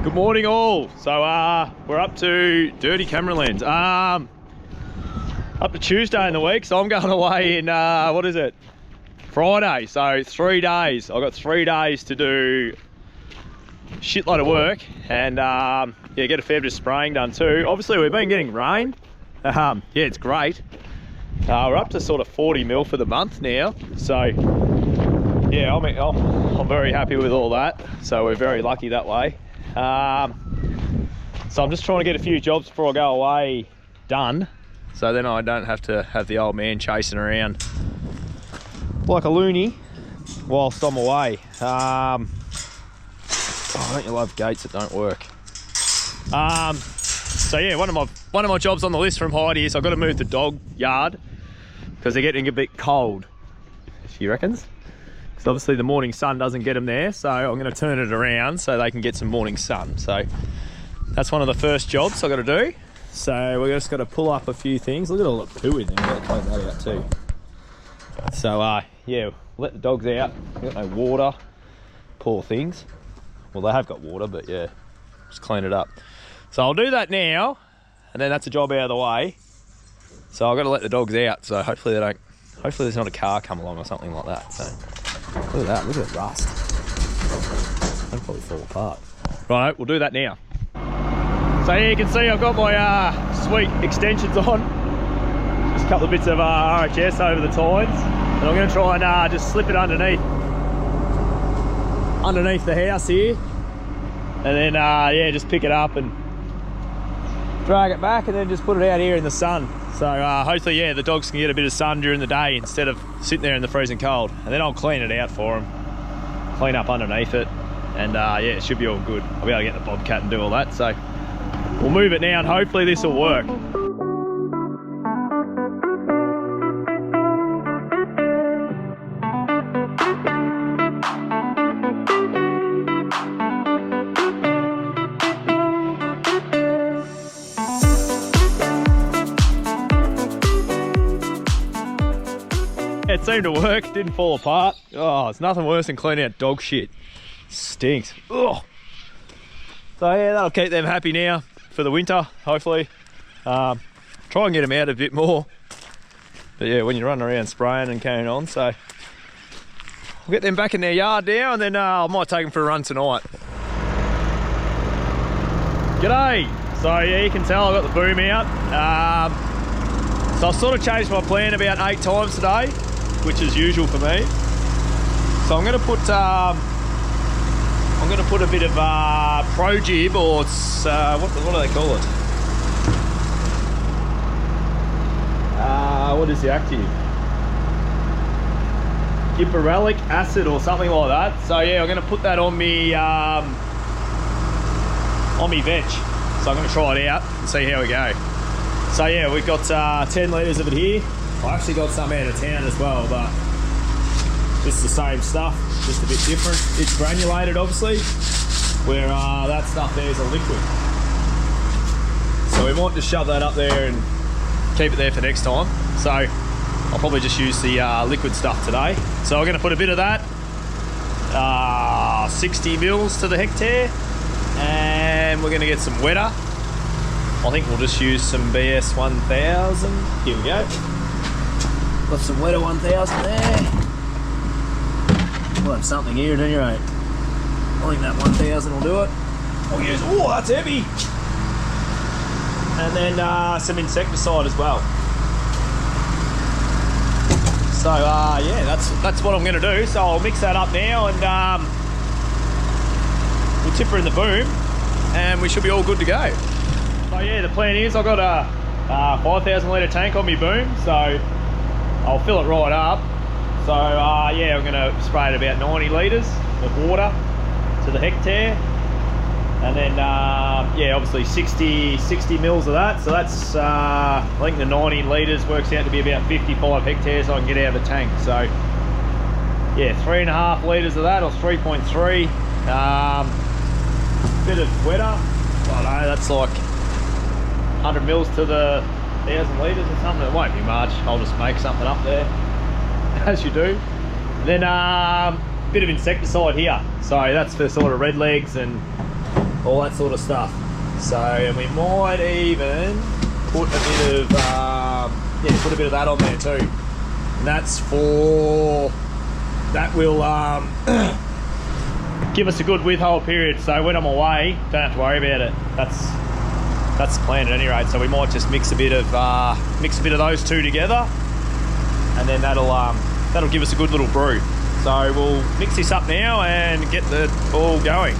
Good morning all. So we're up to dirty camera lens. Up to Tuesday in the week, so I'm going away in what is it? Friday. So 3 days. I've got 3 days to do a shitload of work and yeah, get a fair bit of spraying done too. Obviously we've been getting rain. Yeah, it's great. We're up to sort of 40 mil for the month now. So yeah, I'm very happy with all that. So we're very lucky that way. So I'm just trying to get a few jobs before I go away done, so then I don't have to have the old man chasing around like a loony whilst I'm away. Oh, don't you love gates that don't work? So yeah, one of my jobs on the list from Heidi is I've got to move the dog yard because they're getting a bit cold, she reckons. So obviously the morning sun doesn't get them there, so I'm going to turn it around so they can get some morning sun. So that's one of the first jobs I've got to do. So we're just got to pull up a few things. Look at all the poo in there, I've got to clean that out too. So yeah, let the dogs out. Got no water, poor things. Well, they have got water, but yeah, just clean it up. So I'll do that now, and then that's a job out of the way. So I've got to let the dogs out, so hopefully they don't, hopefully there's not a car come along or something like that. So look at that, look at the rust. That'll probably fall apart. Right, we'll do that now. So here you can see I've got my sweet extensions on. Just a couple of bits of RHS over the tines. And I'm going to try and just slip it underneath the house here. And then yeah, just pick it up and drag it back and then just put it out here in the sun. So hopefully, yeah, the dogs can get a bit of sun during the day instead of sitting there in the freezing cold. And then I'll clean it out for them, clean up underneath it, and yeah, it should be all good. I'll be able to get the bobcat and do all that. So we'll move it now and hopefully this will work. It seemed to work, didn't fall apart. Oh, it's nothing worse than cleaning out dog shit. Stinks. Ugh. So yeah, that'll keep them happy now for the winter, hopefully. Try and get them out a bit more. But yeah, when you're running around spraying and carrying on, so we'll get them back in their yard now, and then I might take them for a run tonight. G'day. So yeah, you can tell I've got the boom out. So I've sort of changed my plan about 8 times today, which is usual for me. So I'm going to put a bit of Pro Jib, or it's what do they call it? What is the active? Gibberellic acid or something like that. So yeah, I'm going to put that on me veg. So I'm going to try it out and see how we go. So yeah, we've got 10 litres of it here. I actually got some out of town as well, but it's the same stuff, just a bit different. It's granulated, obviously, where that stuff there is a liquid. So we might just shove that up there and keep it there for next time. So I'll probably just use the liquid stuff today. So we're going to put a bit of that, 60 mils to the hectare, and we're going to get some wetter. I think we'll just use some BS 1000. Here we go. Got some wetter 1000 there. We'll have something here at any rate. I think that 1000 will do it. I'll use, oh, that's heavy. And then some insecticide as well. So yeah, that's what I'm going to do. So I'll mix that up now, and we'll tip her in the boom, and we should be all good to go. So yeah, the plan is I've got a 5,000 litre tank on my boom, so I'll fill it right up. So yeah, I'm going to spray it about 90 litres of water to the hectare, and then yeah, obviously 60 mils of that. So that's I think the 90 litres works out to be about 55 hectares I can get out of the tank. So yeah, 3.5 litres of that, or 3.3. Bit of wetter. I don't know, that's like 100 mils to the 1,000 litres or something. It won't be much. I'll just make something up there, as you do. Then bit of insecticide here. So that's for sort of red legs and all that sort of stuff. So, and we might even put a bit of, put a bit of that on there too. And that's for, that will give us a good withhold period. So when I'm away, don't have to worry about it. That's the plan at any rate. So we might just mix a bit of those two together, and then that'll give us a good little brew. So we'll mix this up now and get the all going.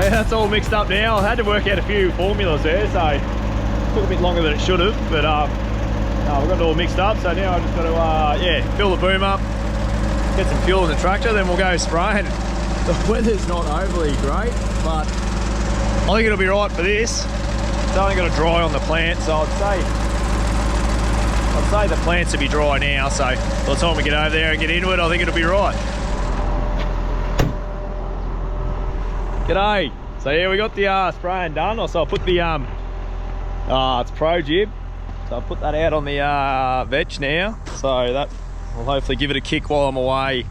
That's all mixed up now. I had to work out a few formulas there, so it took a bit longer than it should have, but we've got it all mixed up. So now I just got to fill the boom up, get some fuel in the tractor, then we'll go spraying. The weather's not overly great, but I think it'll be right for this. It's only got to dry on the plant, so I'd say the plants will be dry now, so by the time we get over there and get into it, I think it'll be right. G'day. So yeah, we got the spraying done. So I'll put the it's Pro Jib, so I'll put that out on the veg now, so that will hopefully give it a kick while I'm away,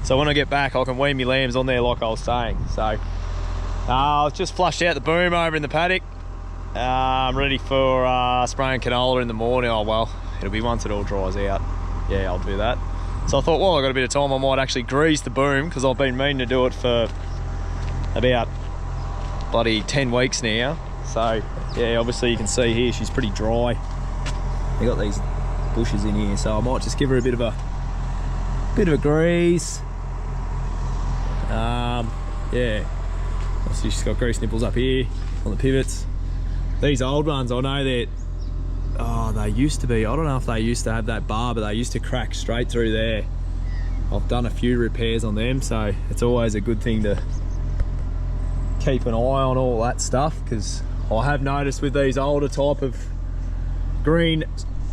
so when I get back I can wean my lambs on there like I was saying. So I've just flushed out the boom over in the paddock. I'm ready for spraying canola in the morning. Oh well, it'll be once it all dries out. Yeah, I'll do that. So I thought, well, I've got a bit of time, I might actually grease the boom, because I've been meaning to do it for about bloody 10 weeks now. So yeah, obviously you can see here she's pretty dry. We got these bushes in here, so I might just give her a bit of a grease. Yeah, obviously she's got grease nipples up here on the pivots. These old ones, I know that they used to be, I don't know if they used to have that bar, but they used to crack straight through there. I've done a few repairs on them, so it's always a good thing to keep an eye on all that stuff, because I have noticed with these older type of green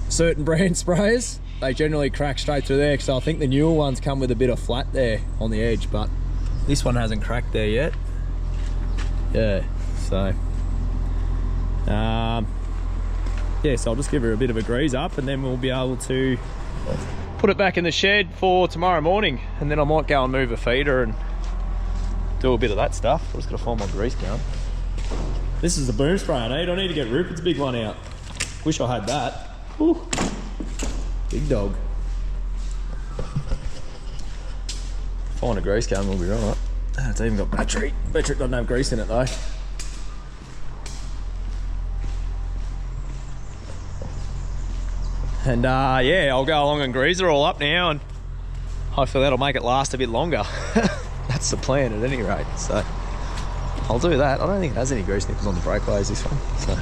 certain brand sprayers, they generally crack straight through there, because I think the newer ones come with a bit of flat there on the edge, but this one hasn't cracked there yet. Yeah, so yeah, so I'll just give her a bit of a grease up, and then we'll be able to put it back in the shed for tomorrow morning, and then I might go and move a feeder and do a bit of that stuff. I'm just gonna find my grease gun. This is the boom spray I need. I need to get Rupert's big one out. Wish I had that. Ooh, big dog. Find a grease gun, we'll be right. It's even got battery. Battery doesn't have grease in it though. And yeah, I'll go along and grease her all up now, and hopefully that'll make it last a bit longer. That's the plan at any rate, so I'll do that. I don't think it has any grease nipples on the breakaways, this one, so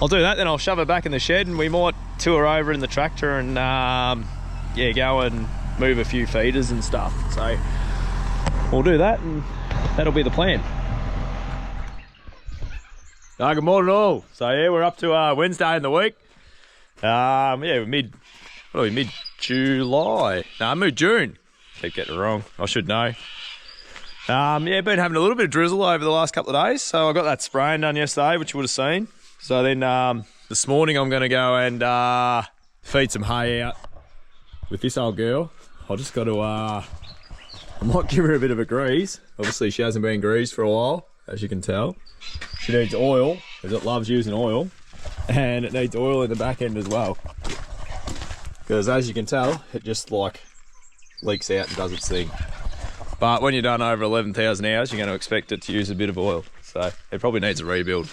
I'll do that, then I'll shove her back in the shed, and we might tour over in the tractor and yeah, go and move a few feeders and stuff. So we'll do that, and that'll be the plan. Good morning all. So yeah, we're up to Wednesday in the week. Yeah, we're mid-July. No, mid-June. Keep getting it wrong. I should know. Yeah, been having a little bit of drizzle over the last couple of days. So I got that spraying done yesterday, which you would have seen. So then this morning I'm going to go and feed some hay out with this old girl. I just got to, I might give her a bit of a grease. Obviously she hasn't been greased for a while, as you can tell. She needs oil, because it loves using oil. And it needs oil in the back end as well, because as you can tell, it just like leaks out and does its thing. But when you're done over 11,000 hours, you're going to expect it to use a bit of oil, so it probably needs a rebuild,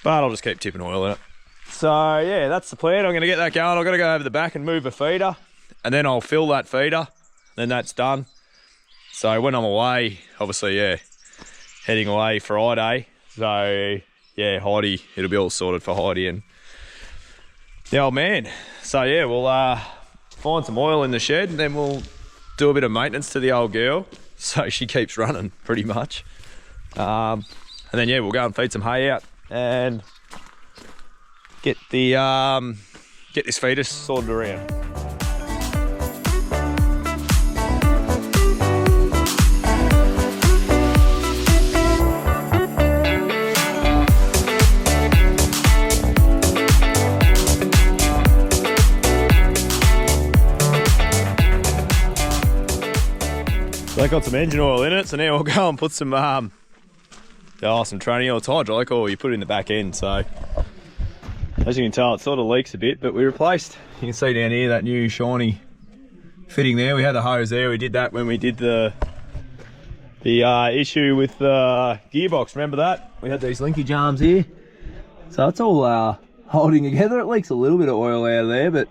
but I'll just keep tipping oil in it. So yeah, that's the plan. I'm going to get that going. I've got to go over the back and move a feeder, and then I'll fill that feeder, then that's done. So when I'm away, obviously, yeah, heading away Friday, so yeah, Heidi, it'll be all sorted for Heidi and the old man. So yeah, we'll find some oil in the shed, and then we'll do a bit of maintenance to the old girl, so she keeps running pretty much. And and then yeah, we'll go and feed some hay out and get the get this feeder sorted around. They got some engine oil in it, so now we'll go and put some some training oil. It's hydraulic oil you put in the back end, so as you can tell, it sort of leaks a bit, but we replaced, you can see down here, that new shiny fitting there. We had the hose there. We did that when we did the issue with the gearbox. Remember that? We had these linkage arms here. So it's all holding together. It leaks a little bit of oil out of there, but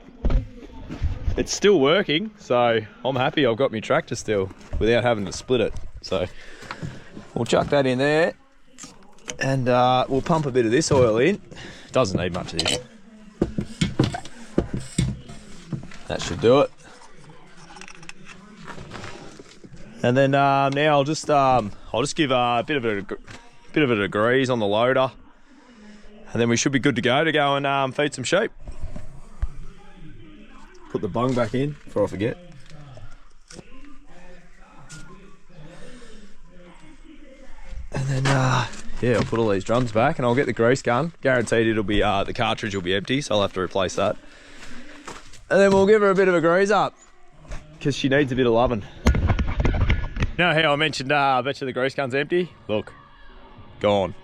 it's still working, so I'm happy I've got my tractor still without having to split it. So we'll chuck that in there, and we'll pump a bit of this oil in. Doesn't need much of this. That should do it. And then now I'll just give a bit of a degrease on the loader, and then we should be good to go and feed some sheep. Put the bung back in before I forget. And then yeah, I'll put all these drums back and I'll get the grease gun. Guaranteed it'll be the cartridge will be empty, so I'll have to replace that. And then we'll give her a bit of a grease up because she needs a bit of loving. Now how I mentioned I bet you the grease gun's empty. Look, gone.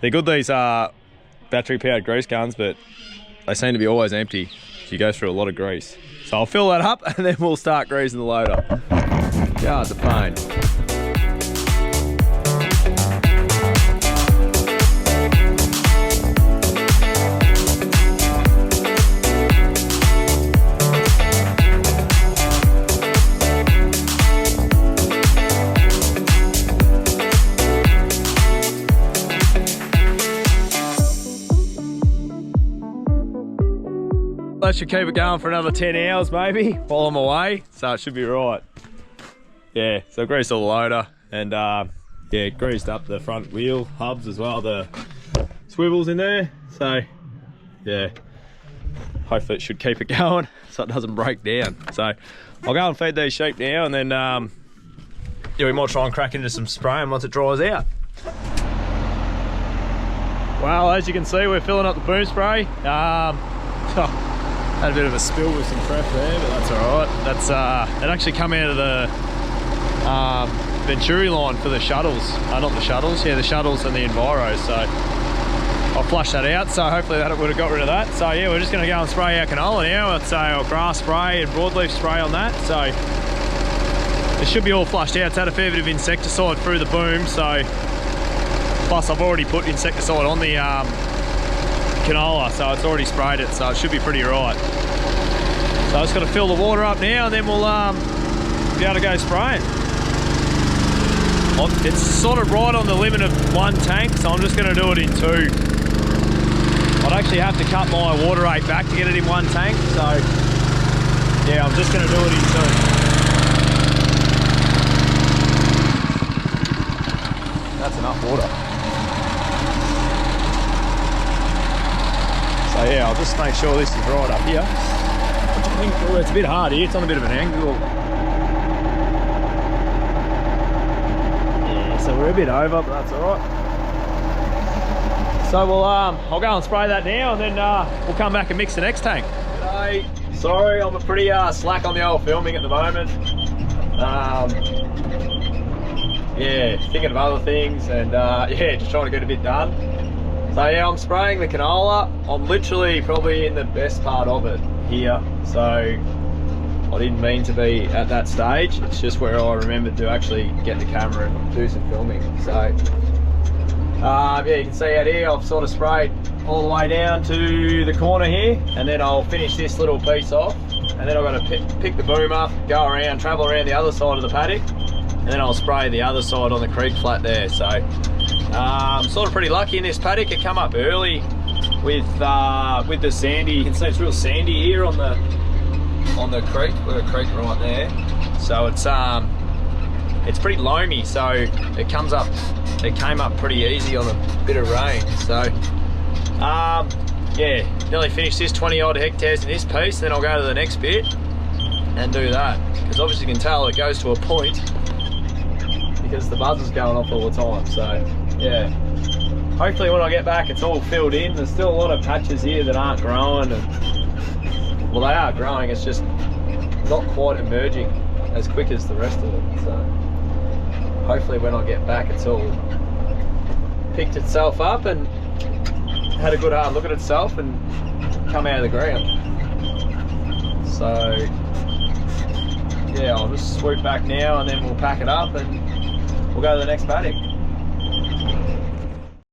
They're good, these battery powered grease guns, but they seem to be always empty. You go through a lot of grease. So I'll fill that up and then we'll start greasing the loader. God, it's a pain. That should keep it going for another 10 hours maybe while I'm away, so it should be right. Yeah, so I greased all the loader and yeah, greased up the front wheel hubs as well, the swivels in there. So yeah, hopefully it should keep it going so it doesn't break down. So I'll go and feed these sheep now, and then yeah, we might try and crack into some spraying once it dries out. Well, as you can see, we're filling up the boom spray. Had a bit of a spill with some prep there, but that's all right. That's it actually come out of the Venturi line for the shuttles. Not the shuttles, yeah, the shuttles and the Enviros. So I'll flush that out. So hopefully that would have got rid of that. So yeah, we're just going to go and spray our canola now. Let's say our grass spray and broadleaf spray on that. So it should be all flushed out. It's had a fair bit of insecticide through the boom. So plus I've already put insecticide on the canola, so it's already sprayed it, so it should be pretty right. So I just got to fill the water up now, and then we'll be able to go spraying. It's sort of right on the limit of 1 tank, so I'm just going to do it in 2. I'd actually have to cut my water rate back to get it in 1 tank, so yeah, I'm just going to do it in 2. That's enough water. So yeah, I'll just make sure this is right up here. Oh, it's a bit hard here, it's on a bit of an angle. Yeah, so we're a bit over, but that's all right. So we'll, I'll go and spray that now, and then we'll come back and mix the next tank. G'day. Sorry, I'm pretty slack on the old filming at the moment. Yeah, thinking of other things, and yeah, just trying to get a bit done. So yeah, I'm spraying the canola. I'm literally probably in the best part of it here. So I didn't mean to be at that stage. It's just where I remembered to actually get the camera and do some filming. So yeah, you can see out here, I've sort of sprayed all the way down to the corner here, and then I'll finish this little piece off, and then I've got to pick the boom up, go around, travel around the other side of the paddock, and then I'll spray the other side on the creek flat there. So I'm sort of pretty lucky in this paddock. It come up early with the sandy. You can see it's real sandy here on the creek. We've got a creek right there. So it's pretty loamy. So it comes up it came up pretty easy on a bit of rain. So yeah, nearly finished this 20 odd hectares in this piece, then I'll go to the next bit and do that, because obviously you can tell it goes to a point because the buzzer's going off all the time. So yeah, hopefully when I get back it's all filled in. There's still a lot of patches here that aren't growing, and well, they are growing, it's just not quite emerging as quick as the rest of it. So hopefully when I get back it's all picked itself up and had a good hard look at itself and come out of the ground. So yeah, I'll just swoop back now and then we'll pack it up and we'll go to the next paddock.